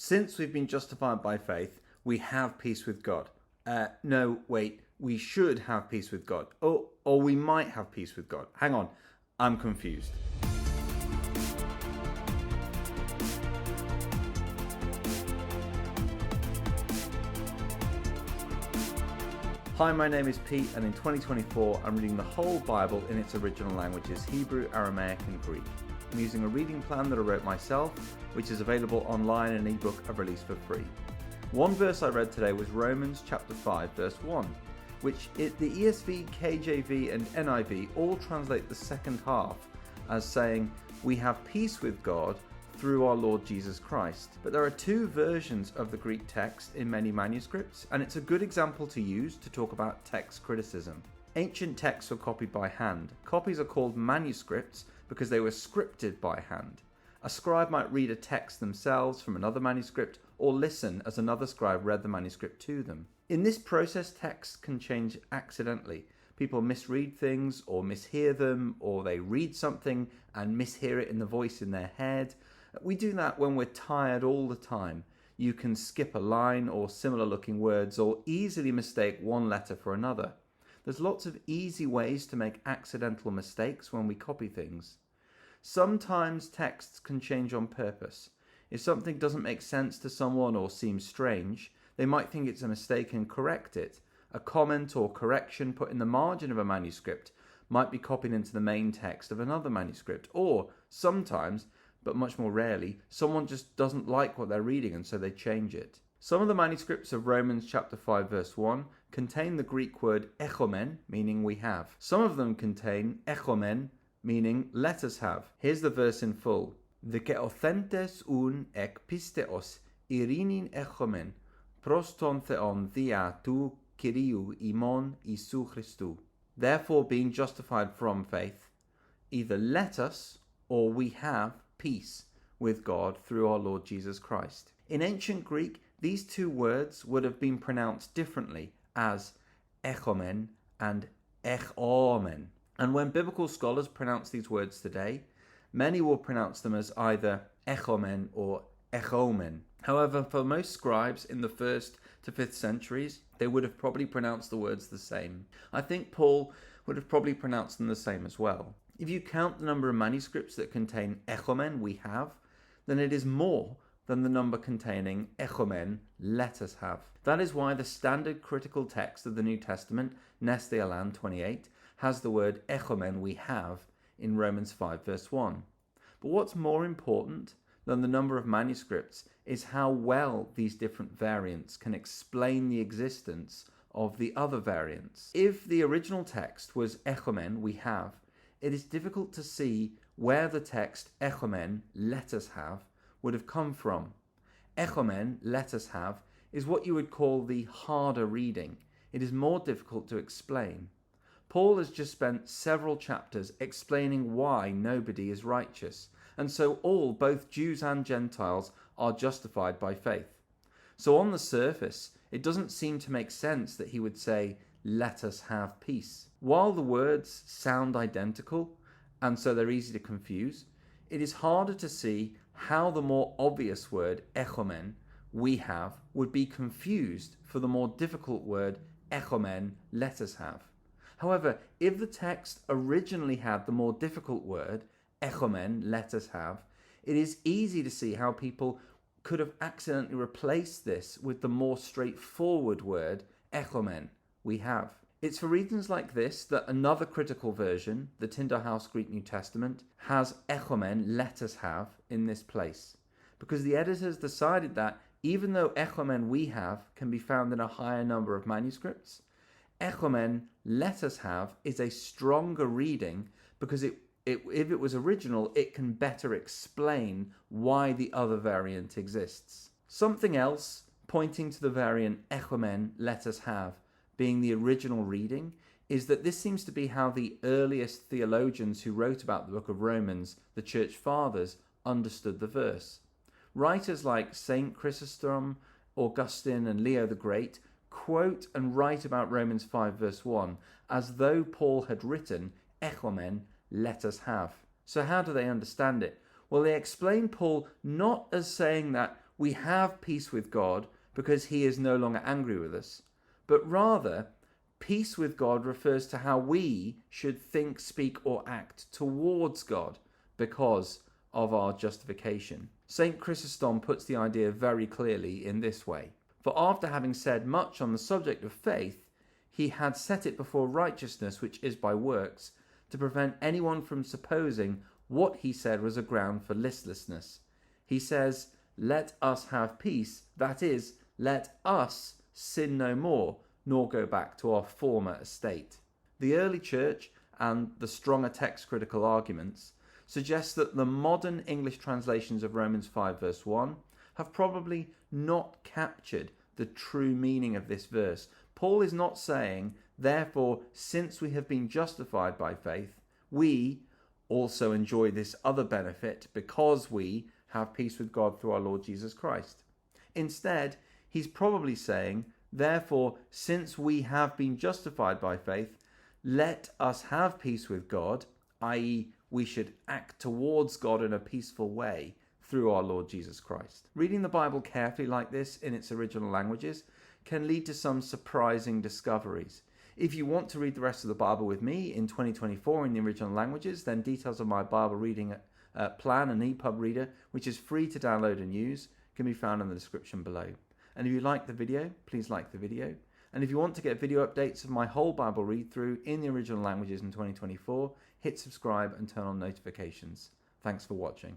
Since we've been justified by faith, we have peace with God. No, wait, we should have peace with God. Or we might have peace with God. Hang on, I'm confused. Hi, my name is Pete, and in 2024 I'm reading the whole Bible in its original languages, Hebrew, Aramaic and Greek. I'm using a reading plan that I wrote myself, which is available online in an ebook I've released for free. One verse I read today was Romans chapter 5 verse 1, which the ESV, KJV and NIV all translate the second half as saying, "We have peace with God through our Lord Jesus Christ." But there are two versions of the Greek text in many manuscripts, and it's a good example to use to talk about text criticism. Ancient texts were copied by hand. Copies are called manuscripts because they were scripted by hand. A scribe might read a text themselves from another manuscript or listen as another scribe read the manuscript to them. In this process, texts can change accidentally. People misread things or mishear them, or they read something and mishear it in the voice in their head. We do that when we're tired all the time. You can skip a line or similar looking words or easily mistake one letter for another. There's lots of easy ways to make accidental mistakes when we copy things. Sometimes texts can change on purpose. If something doesn't make sense to someone or seems strange, they might think it's a mistake and correct it. A comment or correction put in the margin of a manuscript might be copied into the main text of another manuscript. Or sometimes, but much more rarely, someone just doesn't like what they're reading and so they change it. Some of the manuscripts of Romans chapter 5 verse 1 contain the Greek word echomen, meaning we have. Some of them contain echomen, meaning let us have. Here's the verse in full. Δικαιοθέντες ουν εκ πίστεως ειρήνην έχομεν προς τον Θεόν δια του Κυρίου ημών Ιησού Χριστού. Therefore, being justified from faith, either let us or we have peace with God through our Lord Jesus Christ. In ancient Greek, these two words would have been pronounced differently as echomen and echomen. And when biblical scholars pronounce these words today, many will pronounce them as either echomen or echomen. However, for most scribes in the 1st to 5th centuries, they would have probably pronounced the words the same. I think Paul would have probably pronounced them the same as well. If you count the number of manuscripts that contain echomen, we have, then it is more than the number containing echomen, let us have. That is why the standard critical text of the New Testament, Neste Alan 28, has the word echomen, we have, in Romans 5 verse 1. But what's more important than the number of manuscripts is how well these different variants can explain the existence of the other variants. If the original text was echomen, we have, it is difficult to see where the text echomen, let us have, would have come from. Echomen, let us have, is what you would call the harder reading. It is more difficult to explain. Paul has just spent several chapters explaining why nobody is righteous, and so all, both Jews and Gentiles, are justified by faith. So on the surface, it doesn't seem to make sense that he would say, let us have peace. While the words sound identical, and so they're easy to confuse, it is harder to see how the more obvious word echomen, we have, would be confused for the more difficult word echomen, let us have. However, if the text originally had the more difficult word, echomen, let us have, it is easy to see how people could have accidentally replaced this with the more straightforward word, echomen, we have. It's for reasons like this that another critical version, the Tyndale House Greek New Testament, has echomen, let us have, in this place. Because the editors decided that even though echomen, we have, can be found in a higher number of manuscripts, echomen, let us have, is a stronger reading because if it was original, it can better explain why the other variant exists. Something else pointing to the variant echomen, let us have, being the original reading, is that this seems to be how the earliest theologians who wrote about the book of Romans, the church fathers, understood the verse. Writers like Saint Chrysostom, Augustine and Leo the Great quote and write about Romans 5 verse 1 as though Paul had written, echomen, let us have. So how do they understand it? Well, they explain Paul not as saying that we have peace with God because he is no longer angry with us, but rather peace with God refers to how we should think, speak, or act towards God because of our justification. St. Chrysostom puts the idea very clearly in this way. For after having said much on the subject of faith, he had set it before righteousness, which is by works, to prevent anyone from supposing what he said was a ground for listlessness. He says, let us have peace, that is, let us sin no more, nor go back to our former estate. The early church, and the stronger text critical arguments, suggest that the modern English translations of Romans 5 verse 1 have probably not captured the true meaning of this verse. Paul is not saying, therefore, since we have been justified by faith, we also enjoy this other benefit because we have peace with God through our Lord Jesus Christ. Instead, he's probably saying, therefore, since we have been justified by faith, let us have peace with God, i.e., we should act towards God in a peaceful way through our Lord Jesus Christ. Reading the Bible carefully like this in its original languages can lead to some surprising discoveries. If you want to read the rest of the Bible with me in 2024 in the original languages, then details of my Bible reading plan and EPUB reader, which is free to download and use, can be found in the description below. And if you like the video, please like the video. And if you want to get video updates of my whole Bible read through in the original languages in 2024, hit subscribe and turn on notifications. Thanks for watching.